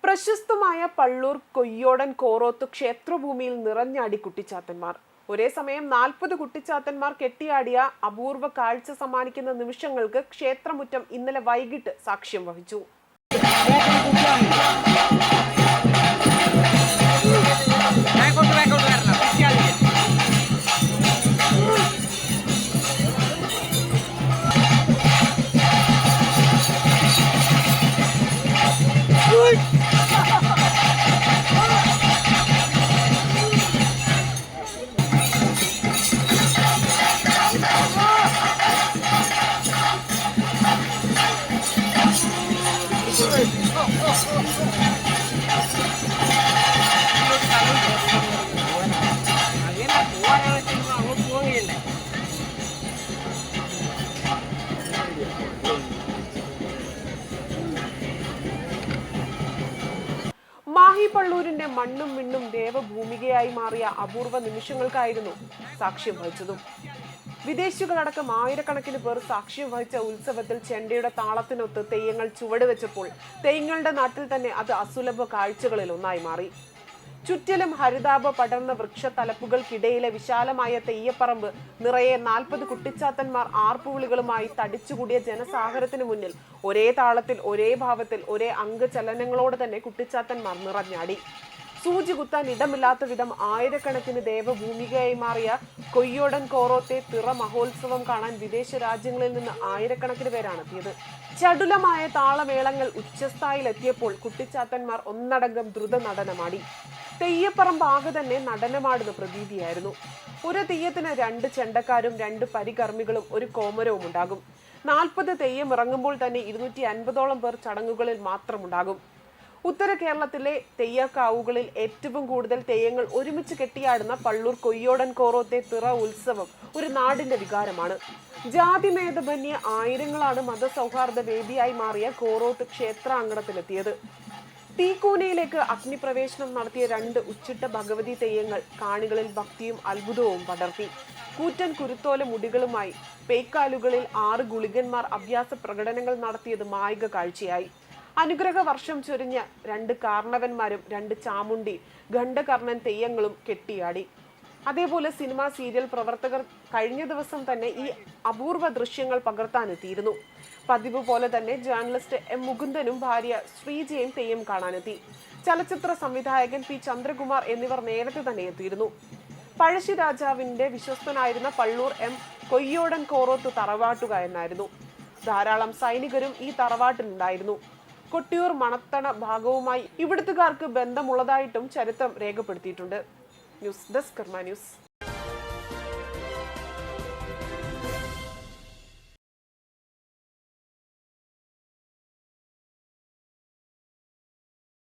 പ്രശസ്തമായ പള്ളൂർ കൊയ്യോടൻ കോറോത്ത് ക്ഷേത്രഭൂമിയിൽ നിറഞ്ഞാടി കുട്ടിച്ചാത്തന്മാർ. ഒരേ സമയം 40 കുട്ടിച്ചാത്തന്മാർ കെട്ടിയാടിയ അപൂർവ കാഴ്ച സമ്മാനിക്കുന്ന നിമിഷങ്ങൾക്ക് ക്ഷേത്രമുറ്റം ഇന്നലെ വൈകിട്ട് സാക്ഷ്യം വഹിച്ചു. മാഹി പള്ളൂരിന്റെ മണ്ണും മിണ്ണും ദേവഭൂമികയായി മാറിയ അപൂർവ നിമിഷങ്ങൾക്കായിരുന്നു സാക്ഷ്യം വഹിച്ചതും. വിദേശികളടക്കം ആയിരക്കണക്കിന് പേർ സാക്ഷ്യം വഹിച്ച ഉത്സവത്തിൽ ചെണ്ടയുടെ താളത്തിനൊത്ത് തെയ്യങ്ങൾ ചുവടുവെച്ചപ്പോൾ തെയ്യങ്ങളുടെ നാട്ടിൽ തന്നെ അത് അസുലഭ കാഴ്ചകളിൽ ഒന്നായി മാറി. ചുറ്റിലും ഹരിതാപ പടർന്ന വൃക്ഷത്തലപ്പുകൾക്കിടയിലെ വിശാലമായ തെയ്യപ്പറമ്പ് നിറയെ 40 കുട്ടിച്ചാത്തന്മാർ ആർപ്പുവിളികളുമായി തടിച്ചുകൂടിയ ജനസാഗരത്തിന് മുന്നിൽ ഒരേ താളത്തിൽ, ഒരേ ഭാവത്തിൽ, ഒരേ അംഗചലനങ്ങളോട് തന്നെ കുട്ടിച്ചാത്തന്മാർ നിറഞ്ഞാടി. സൂചി കുത്താൻ ഇടമില്ലാത്ത വിധം ആയിരക്കണക്കിന് ദേവഭൂമികയായി മാറിയ കൊയ്യോടൻ കോറോത്തെ തിറ മഹോത്സവം കാണാൻ വിദേശ രാജ്യങ്ങളിൽ നിന്ന് ആയിരക്കണക്കിന് പേരാണ് എത്തിയത്. ചടുലമായ താളമേളങ്ങൾ ഉച്ചസ്ഥായിലെത്തിയപ്പോൾ കുട്ടിച്ചാത്തന്മാർ ഒന്നടങ്കം ദ്രുത നടനമാടി. തെയ്യപ്പറമ്പ് ആകെ തന്നെ നടനമാടുന്ന പ്രതീതിയായിരുന്നു. ഒരു തെയ്യത്തിന് 2 ചെണ്ടക്കാരും 2 പരികർമ്മികളും ഒരു കോമരവും ഉണ്ടാകും. 40 തെയ്യം ഇറങ്ങുമ്പോൾ തന്നെ 250ഓളം പേർ ചടങ്ങുകളിൽ മാത്രമുണ്ടാകും. ഉത്തര കേരളത്തിലെ തെയ്യക്കാവുകളിൽ ഏറ്റവും കൂടുതൽ തെയ്യങ്ങൾ ഒരുമിച്ച് കെട്ടിയാടുന്ന പള്ളൂർ കൊയ്യോടൻ കോറോത്തെ തിറ ഉത്സവം ഒരു നാടിന്റെ വികാരമാണ്. ജാതിഭേദമന്യേ ആയിരങ്ങളാണ് മതസൗഹാർദ്ദ വേദിയായി മാറിയ കോറോത്ത് ക്ഷേത്രാങ്കണത്തിലെത്തിയത്. തീക്കൂനയിലേക്ക് അഗ്നിപ്രവേശനം നടത്തിയ 2 ഉച്ചിട്ട ഭഗവതി തെയ്യങ്ങൾ കാണികളിൽ ഭക്തിയും അത്ഭുതവും പടർത്തി. കൂറ്റൻ കുരുത്തോല മുടികളുമായി പേയ്ക്കാലുകളിൽ 6 ഗുളികന്മാർ അഭ്യാസ പ്രകടനങ്ങൾ നടത്തിയത് മായിക കാഴ്ചയായി. അനുഗ്രഹ വർഷം ചൊരിഞ്ഞ 2 കാർണവന്മാരും 2 ചാമുണ്ടി ഖണ്ഡകർണൻ തെയ്യങ്ങളും കെട്ടിയാടി. അതേപോലെ സിനിമ സീരിയൽ പ്രവർത്തകർ കഴിഞ്ഞ ദിവസം തന്നെ ഈ അപൂർവ ദൃശ്യങ്ങൾ പകർത്താനെത്തിയിരുന്നു. പതിവ് പോലെ തന്നെ ജേർണലിസ്റ്റ് എം മുകുന്ദനും ഭാര്യ ശ്രീജയും തെയ്യം കാണാനെത്തി. ചലച്ചിത്ര സംവിധായകൻ പി ചന്ദ്രകുമാർ എന്നിവർ നേരത്തെ തന്നെ എത്തിയിരുന്നു. പഴശ്ശി രാജാവിന്റെ വിശ്വസ്തനായിരുന്ന പള്ളൂർ എം കൊയ്യോടൻ കോറോത്ത് തറവാട്ടുകാരനായിരുന്നു. ധാരാളം സൈനികരും ഈ തറവാട്ടിലുണ്ടായിരുന്നു. കൊട്ടിയൂർ മണത്തണ ഭാഗവുമായി ഇവിടുത്തുകാർക്ക് ബന്ധമുള്ളതായിട്ടും ചരിത്രം രേഖപ്പെടുത്തിയിട്ടുണ്ട്. ന്യൂസ് ഡെസ്ക് കർമ്മ ന്യൂസ്.